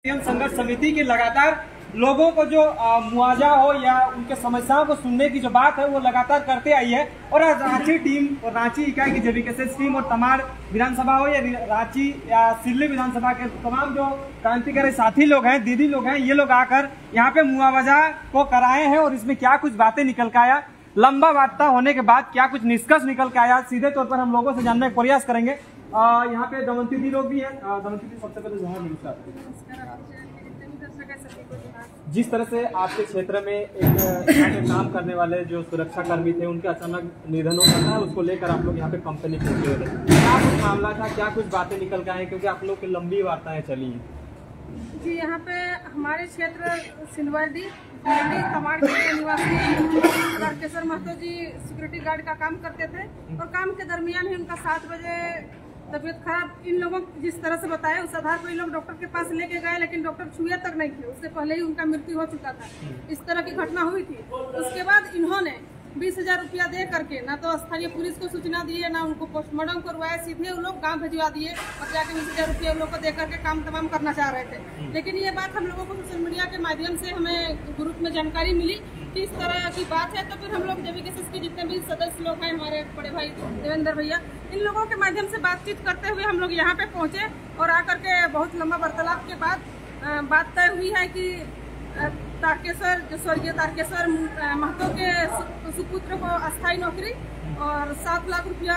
संघर्ष समिति की लगातार लोगों को जो मुआवजा हो या उनके समस्याओं को सुनने की जो बात है वो लगातार करते आई है। और रांची टीम और रांची इकाई की जेबीकेएसएस टीम और तमाड़ विधानसभा हो या रांची या सिल्ली विधानसभा के तमाम जो क्रांतिकारी साथी लोग हैं, दीदी लोग हैं, ये लोग आकर यहाँ पे मुआवजा को कराए हैं। और इसमें क्या कुछ बातें निकल के आया, लंबा वार्ता होने के बाद क्या कुछ निष्कर्ष निकल के आया, सीधे तौर पर हम लोगों से जानने का प्रयास करेंगे। यहाँ पे दमंती दी लोग भी हैं। दमंती दी, सबसे पहले जहाँ नमस्कार। जिस तरह से आपके क्षेत्र में एक यहाँ पे काम करने वाले जो सुरक्षा कर्मी थे उनके अचानक निधन हो जाता है, उसको लेकर आप लोग यहाँ पे कंपनी पहुंचे हुए थे, क्या कुछ मामला था, क्या कुछ बातें निकल के आए, क्योंकि आप लोग की लंबी वार्ताएं चली हैं। जी, यहाँ पे हमारे क्षेत्र सिलवर्डी तमाड़ के निवासी तारकेश्वर महतो जी सिक्योरिटी गार्ड का काम करते थे और काम के दरमियान ही उनका 7 बजे तबीयत खराब, इन लोगों जिस तरह से बताया उस आधार पर इन लोग डॉक्टर के पास लेके गए, लेकिन डॉक्टर छुए तक नहीं थे, उससे पहले ही उनका मृत्यु हो चुका था। इस तरह की घटना हुई थी। उसके बाद इन्होंने 20,000 रुपया दे करके ना तो स्थानीय पुलिस को सूचना दिए, ना उनको पोस्टमार्टम करवाया, सीधे उन लोग गाँव भिजवा दिए और जाके 20,000 रुपया उन लोग को दे करके काम तमाम करना चाह रहे थे। लेकिन ये बात हम लोगों को सोशल मीडिया के माध्यम से हमें ग्रुप में जानकारी मिली कि इस तरह की बात है, तो फिर हम लोग जेबीकेएसएस के जितने भी सदस्य लोग हैं, हमारे बड़े भाई देवेंद्र भैया, इन लोगों के माध्यम से बातचीत करते हुए हम लोग यहाँ पे पहुँचे और आकर के बहुत लंबा वार्तालाप के बाद बात तय हुई है कि तारकेश्वर, जो स्वर्गीय तारकेश्वर महतो के सुपुत्र को अस्थायी नौकरी और 7 लाख रुपया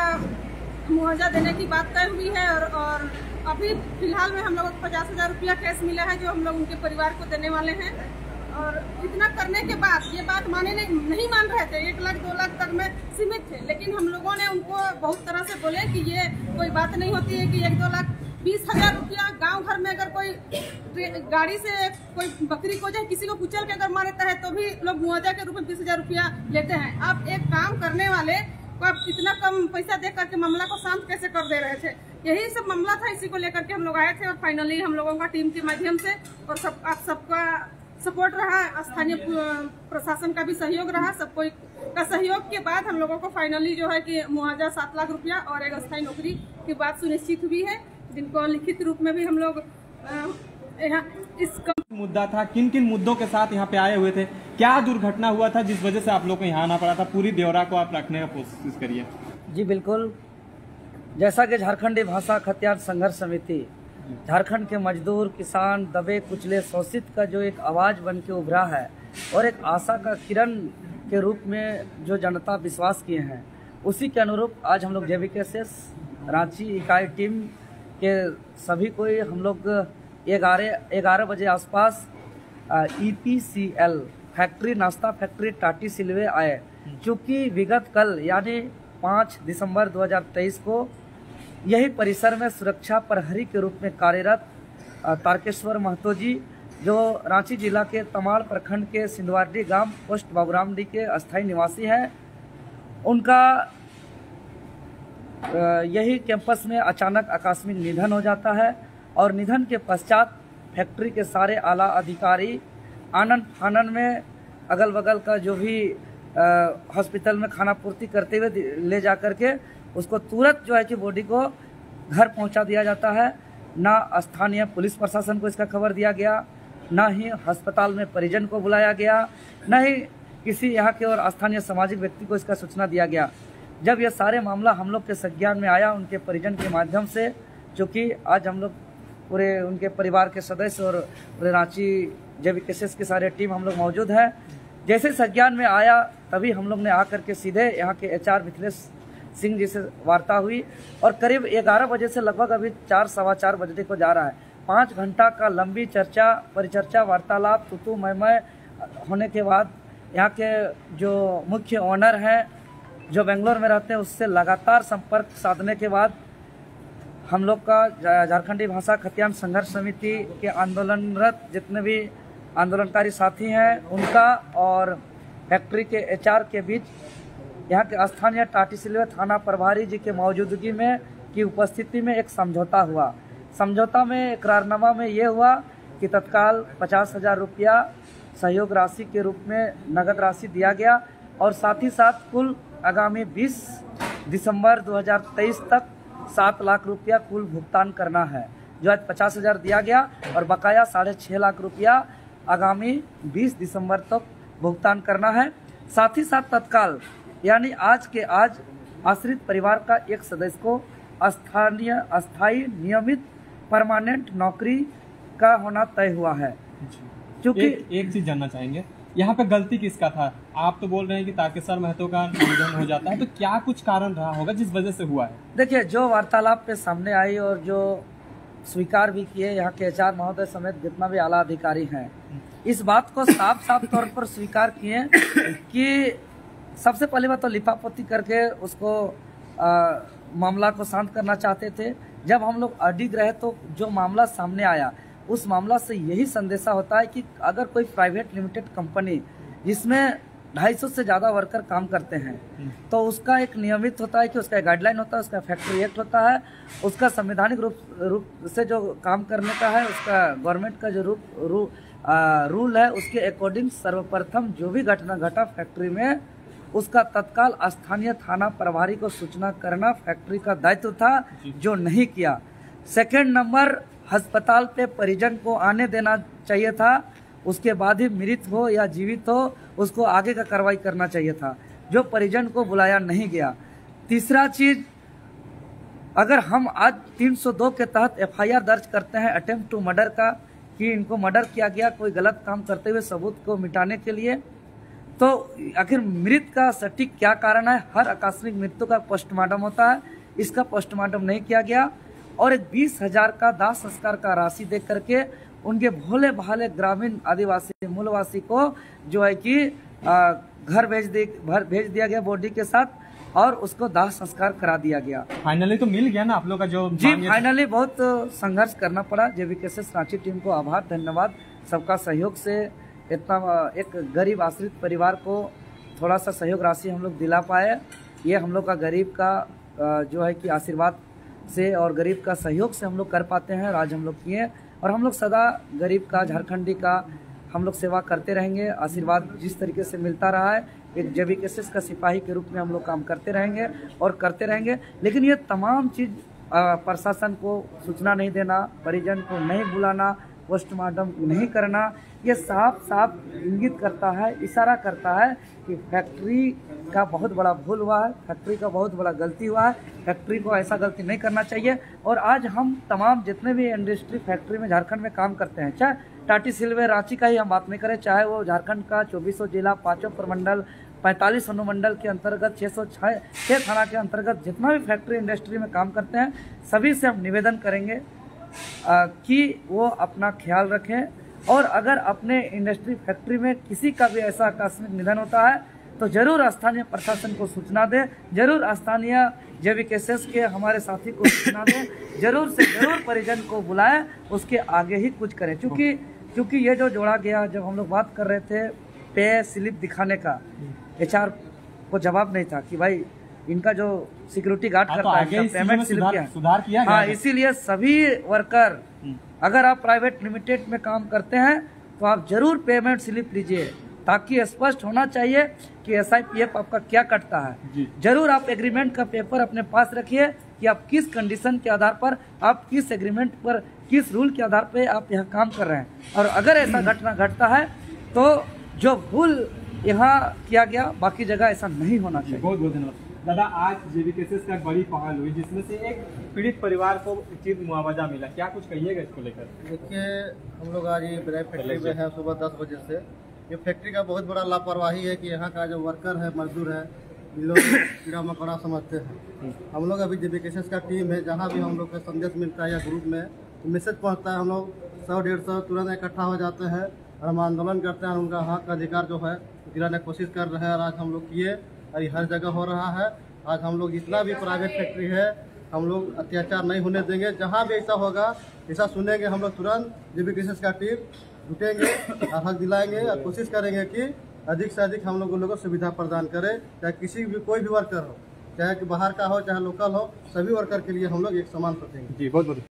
मुआवजा देने की बात तय हुई है। और अभी फिलहाल में हम लोगों को 50,000 रुपया कैश मिला है जो हम लोग उनके परिवार को देने वाले हैं। और इतना करने के बाद ये बात नहीं मान रहे थे, 1 लाख 2 लाख तक में सीमित थे, लेकिन हम लोगों ने उनको बहुत तरह से बोले कि ये कोई बात नहीं होती है कि 1-2 लाख 20,000 रुपया गांव घर में अगर कोई गाड़ी से कोई बकरी को जाए किसी को कुचल के अगर मारता है तो भी लोग मुआवजा के रूप में 20,000 रुपया लेते हैं। आप एक काम करने वाले को आप इतना कम पैसा दे करके मामला को शांत कैसे कर दे रहे थे? यही सब मामला था, इसी को लेकर के हम लोग आए थे और फाइनली हम लोगों का टीम के माध्यम से और आप सबका सपोर्ट रहा, स्थानीय प्रशासन का भी सहयोग रहा, सब कोई का सहयोग के बाद हम लोगों को फाइनली जो है कि मुआवजा 7 लाख रुपया और एक अस्थायी नौकरी की बात सुनिश्चित हुई है, जिनको लिखित रूप में भी हम लोग यहाँ इस मुद्दा था। किन किन मुद्दों के साथ यहाँ पे आए हुए थे, क्या दुर्घटना हुआ था जिस वजह से आप लोग को यहाँ आना पड़ा था, पूरी ब्यौरा को आप रखने का कोशिश करिए। जी बिल्कुल, जैसा कि झारखंडी भाषा खतियान संघर्ष समिति झारखंड के मजदूर, किसान, दबे कुचले, शोषित का जो एक आवाज़ बन के उभरा है और एक आशा का किरण के रूप में जो जनता विश्वास किए हैं, उसी के अनुरूप आज हम लोग जेबीकेएसएस रांची इकाई टीम के सभी कोई हम लोग 11 बजे आसपास EPCL फैक्ट्री, नाश्ता फैक्ट्री टाटी सिलवे आए। चूँकि विगत कल यानी 5 दिसंबर 2023 को यही परिसर में सुरक्षा प्रहरी के रूप में कार्यरत तारकेश्वर महतो जी, जो रांची जिला के तमाड़ प्रखंड के सिंधवाड़ी गांव पोस्ट बाबूरामडी के अस्थायी निवासी हैं, उनका यही कैंपस में अचानक आकस्मिक निधन हो जाता है। और निधन के पश्चात फैक्ट्री के सारे आला अधिकारी आनन फानन में अगल बगल का जो भी हॉस्पिटल में खाना पूर्ति करते हुए ले जा कर के उसको तुरंत जो है कि बॉडी को घर पहुंचा दिया जाता है। ना स्थानीय पुलिस प्रशासन को इसका खबर दिया गया, ना ही अस्पताल में परिजन को बुलाया गया, ना ही किसी यहाँ के और स्थानीय सामाजिक व्यक्ति को इसका सूचना दिया गया। जब यह सारे मामला हम लोग के संज्ञान में आया उनके परिजन के माध्यम से, चूँकि आज हम लोग पूरे उनके परिवार के सदस्य और पूरे रांची जेबीकेएसएस की सारे टीम हम लोग मौजूद हैं, जैसे संज्ञान में आया तभी हम लोग ने आकर के सीधे यहाँ के HR मिथिलेश सिंह जी से वार्ता हुई और करीब 11 बजे से लगभग अभी 4 सवा 4 बजे को जा रहा है। 5 घंटा का लंबी चर्चा, परिचर्चा, वार्तालाप, तुतु मैं होने के बाद यहाँ के जो मुख्य ओनर हैं जो बेंगलोर में रहते हैं उससे लगातार संपर्क साधने के बाद हम लोग का झारखंडी भाषा खतियान संघर्ष समिति के आंदोलनरत जितने भी आंदोलनकारी साथी हैं उनका और फैक्ट्री के HR के बीच यहाँ के स्थानीय टाटी सिलवे थाना प्रभारी जी के मौजूदगी में की उपस्थिति में एक समझौता हुआ। समझौता में इकरारनामा में ये हुआ कि तत्काल 50,000 रुपया सहयोग राशि के रूप में नगद राशि दिया गया और साथ ही साथ कुल आगामी 20 दिसंबर 2023 तक 7 लाख रुपया कुल भुगतान करना है। जो आज 50,000 दिया गया और बकाया 6.5 लाख रुपया आगामी 20 दिसंबर तक भुगतान करना है। साथ ही साथ तत्काल यानी आज के आज आश्रित परिवार का एक सदस्य को अस्थायी नियमित परमानेंट नौकरी का होना तय हुआ है। क्योंकि एक चीज जानना चाहेंगे, यहाँ पे गलती किसका था? आप तो बोल रहे हैं कि तारकेश्वर महतो का निधन हो जाता है, तो क्या कुछ कारण रहा होगा जिस वजह से हुआ है? देखिए, जो वार्तालाप पे सामने आई और जो स्वीकार भी किए यहाँ के HR महोदय समेत जितना भी आला अधिकारी हैं, इस बात को साफ साफ तौर पर स्वीकार किए कि सबसे पहली बात तो लिपापोती करके उसको मामला को शांत करना चाहते थे। जब हम लोग अडिग रहे तो जो मामला सामने आया उस मामला से यही संदेशा होता है कि अगर कोई प्राइवेट लिमिटेड कंपनी जिसमें 250 से ज़्यादा वर्कर काम करते हैं तो उसका एक नियमित होता है कि उसका गाइडलाइन होता है, उसका फैक्ट्री एक्ट होता है, उसका संवैधानिक रूप से जो काम करने का है, उसका गवर्नमेंट का जो रूल है उसके अकॉर्डिंग सर्वप्रथम जो भी घटना घटा फैक्ट्री में उसका तत्काल स्थानीय थाना प्रभारी को सूचना करना फैक्ट्री का दायित्व था, जो नहीं किया। सेकंड नंबर, अस्पताल पे परिजन को आने देना चाहिए था, उसके बाद ही मृत हो या जीवित हो उसको आगे का कार्रवाई करना चाहिए था, जो परिजन को बुलाया नहीं गया। तीसरा चीज, अगर हम आज 302 के तहत FIR दर्ज करते हैं अटेम्प्ट टू मर्डर का कि इनको मर्डर किया गया कोई गलत काम करते हुए सबूत को मिटाने के लिए, तो आखिर मृत का सटीक क्या कारण है? हर आकस्मिक मृत्यु का पोस्टमार्टम होता है, इसका पोस्टमार्टम नहीं किया गया और एक 20,000 का दाह संस्कार का राशि दे करके उनके भोले भाले ग्रामीण आदिवासी मूलवासी को जो है कि घर भेज दिया गया बॉडी के साथ और उसको दाह संस्कार करा दिया गया। फाइनली तो मिल गया ना आप लोग का जो? जी, फाइनली बहुत संघर्ष करना पड़ा। JVKSS रांची टीम को आभार, धन्यवाद। सबका सहयोग से इतना एक गरीब आश्रित परिवार को थोड़ा सा सहयोग राशि हम लोग दिला पाए। ये हम लोग का गरीब का जो है कि आशीर्वाद से और गरीब का सहयोग से हम लोग कर पाते हैं। आज हम लोग किए और हम लोग सदा गरीब का, झारखंडी का हम लोग सेवा करते रहेंगे। आशीर्वाद जिस तरीके से मिलता रहा है, एक JVKSS का सिपाही के रूप में हम लोग काम करते रहेंगे और करते रहेंगे। लेकिन ये तमाम चीज़ प्रशासन को सूचना नहीं देना, परिजन को नहीं बुलाना, पोस्टमार्टम नहीं करना, ये साफ साफ इंगित करता है, इशारा करता है कि फैक्ट्री का बहुत बड़ा भूल हुआ है, फैक्ट्री का बहुत बड़ा गलती हुआ है। फैक्ट्री को ऐसा गलती नहीं करना चाहिए। और आज हम तमाम जितने भी इंडस्ट्री फैक्ट्री में झारखंड में काम करते हैं, चाहे टाटी सिल्वे रांची का ही हम बात नहीं करें, चाहे वो झारखंड का 2400 जिला, 5 प्रमंडल, 45 अनुमंडल के अंतर्गत 606 थाना के अंतर्गत जितना भी फैक्ट्री इंडस्ट्री में काम करते हैं, सभी से हम निवेदन करेंगे कि वो अपना ख्याल रखें और अगर अपने इंडस्ट्री फैक्ट्री में किसी का भी ऐसा आकस्मिक निधन होता है तो जरूर स्थानीय प्रशासन को सूचना दें, जरूर स्थानीय JVKSS के हमारे साथी को सूचना दें, जरूर से जरूर परिजन को बुलाएं, उसके आगे ही कुछ करें। क्योंकि ये जो जोड़ा गया, जब हम लोग बात कर रहे थे पे स्लिप दिखाने का, HR को जवाब नहीं था कि भाई इनका जो सिक्योरिटी गार्ड करता है पेमेंट स्लिप क्या सुधार किया। हाँ, इसीलिए सभी वर्कर, अगर आप प्राइवेट लिमिटेड में काम करते हैं तो आप जरूर पेमेंट स्लिप लीजिए, ताकि स्पष्ट होना चाहिए कि SIPF आपका क्या कटता है। जरूर आप एग्रीमेंट का पेपर अपने पास रखिए कि आप किस कंडीशन के आधार पर, आप किस एग्रीमेंट पर, किस रूल के आधार पर आप यहाँ काम कर रहे हैं। और अगर ऐसा घटना घटता है तो जो भूल यहाँ किया गया, बाकी जगह ऐसा नहीं होना चाहिए। बहुत बहुत धन्यवाद दादा। आज JVKSS का बड़ी पहल हुई जिसमें से एक पीड़ित परिवार को उचित मुआवजा मिला, क्या कुछ कहिएगा इसको लेकर? देखिए, हम लोग आज ये फैक्ट्री में है सुबह 10 बजे से। ये फैक्ट्री का बहुत बड़ा लापरवाही है कि यहाँ का जो वर्कर है, मजदूर है, इन लोग कीड़ा मकोड़ा समझते हैं। हम लोग अभी JVKSS का टीम है, जहाँ भी हम लोग का संदेश मिलता है या ग्रुप में तो मैसेज पहुँचता है, हम लोग 100-150 तुरंत इकट्ठा हो जाते हैं और हम आंदोलन करते हैं। उनका हक का अधिकार जो है गिराने की कोशिश कर रहे हैं और आज हम लोग किए और ये हर जगह हो रहा है। आज हम लोग जितना भी प्राइवेट फैक्ट्री है, हम लोग अत्याचार नहीं होने देंगे। जहाँ भी ऐसा होगा, ऐसा सुनेंगे, हम लोग तुरंत JVKSS का टीम जुटेंगे और हक दिलाएंगे और कोशिश करेंगे कि अधिक से अधिक हम लोगों को सुविधा प्रदान करें। चाहे किसी भी कोई भी वर्कर हो, चाहे कि बाहर का हो चाहे लोकल हो, सभी वर्कर के लिए हम लोग एक समान सोचेंगे। जी, बहुत बहुत